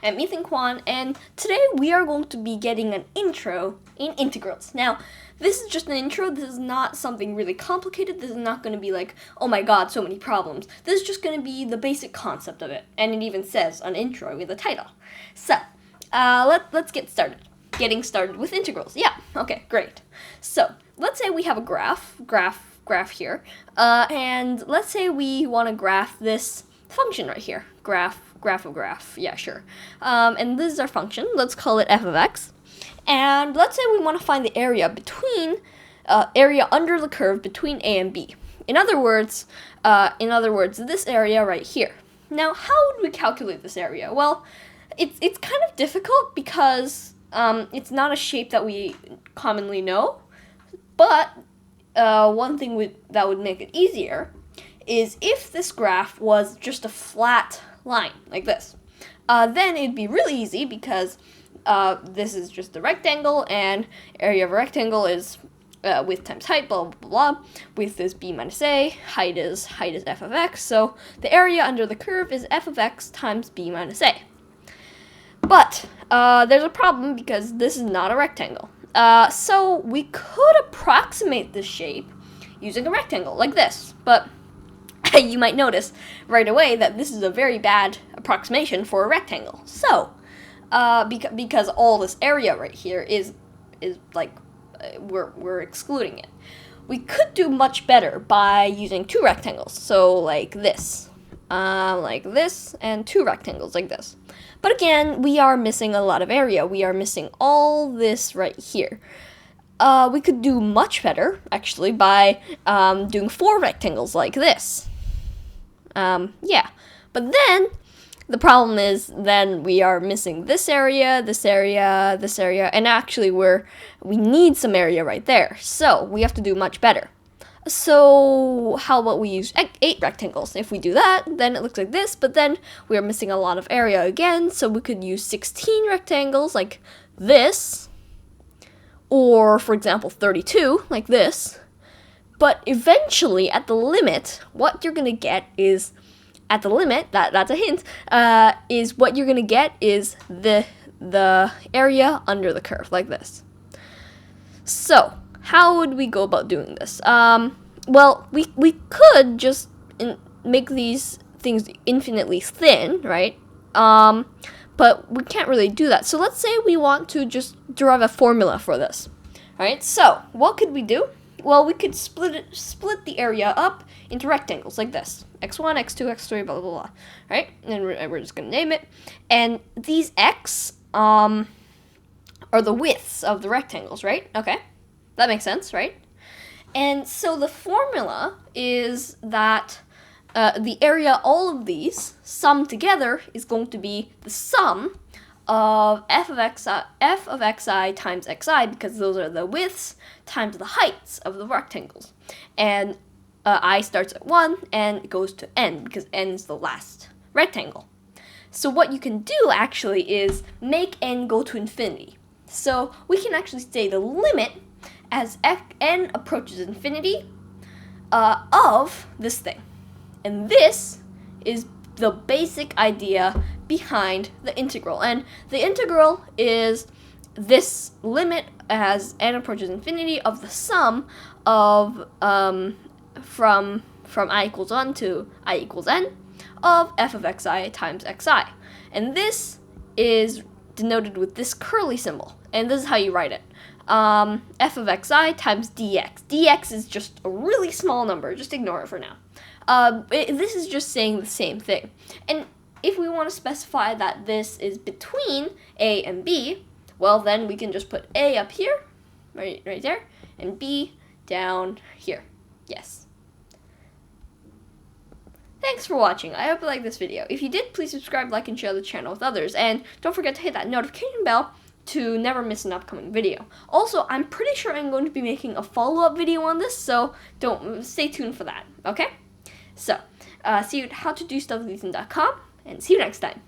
I'm Ethan Kwan, and today we are going to be getting an intro in integrals. Now, this is just an intro. This is not something really complicated. This is not going to be like, oh my god, so many problems. This is just going to be the basic concept of it, and it even says an intro with a title. So, let's get started. Getting started with integrals. Yeah, okay, great. So, let's say we have a graph here, and let's say we want to graph this function right here. Graph, yeah, sure. And this is our function. Let's call it f of x. And let's say we want to find the area between, area under the curve between a and b. In other words, this area right here. Now, how would we calculate this area? Well, it's kind of difficult because it's not a shape that we commonly know. But one thing that would make it easier is if this graph was just a flat line like this. Then it'd be really easy because this is just a rectangle, and area of a rectangle is width times height, blah, blah, blah, blah. Width is b minus a, height is f of x, so the area under the curve is f of x times b minus a. But there's a problem because this is not a rectangle. So we could approximate this shape using a rectangle like this, but you might notice right away that this is a very bad approximation for a rectangle. So, because all this area right here is like, we're excluding it. We could do much better by using two rectangles, so like this, and two rectangles like this. But again, we are missing a lot of area. We are missing all this right here. We could do much better, actually, by doing four rectangles like this. Yeah. But then, the problem is then we are missing this area, and actually we need some area right there. So, we have to do much better. So, how about we use 8 rectangles? If we do that, then it looks like this, but then we are missing a lot of area again, so we could use 16 rectangles like this, or, for example, 32, like this. But eventually, at the limit, what you're going to get is, at the limit, that's a hint, is what you're going to get is the area under the curve, like this. So, how would we go about doing this? Well, we could just make these things infinitely thin, right? But we can't really do that. So let's say we want to just derive a formula for this. Alright, so what could we do? Well, we could split the area up into rectangles like this. x1, x2, x3, blah, blah, blah. Right? And we're just going to name it. And these x are the widths of the rectangles, right? Okay. That makes sense, right? And so the formula is that the area, all of these, summed together, is going to be the sum of f of xi times xi, because those are the widths, times the heights of the rectangles. And I starts at 1, and it goes to n, because n is the last rectangle. So what you can do, actually, is make n go to infinity. So we can actually say the limit as n approaches infinity of this thing. And this is the basic idea behind the integral. And the integral is this limit as n approaches infinity of the sum of, from I equals 1 to I equals n, of f of xi times xi. And this is denoted with this curly symbol. And this is how you write it. F of xi times dx. dx is just a really small number. Just ignore it for now. This is just saying the same thing. And if we want to specify that this is between a and b, well, then we can just put a up here, right there, and b down here. Yes. Thanks for watching. I hope you liked this video. If you did, please subscribe, like, and share the channel with others. And don't forget to hit that notification bell to never miss an upcoming video. Also, I'm pretty sure I'm going to be making a follow-up video on this, so stay tuned for that, okay? So, see you at howtodostufwithethan.com, and see you next time.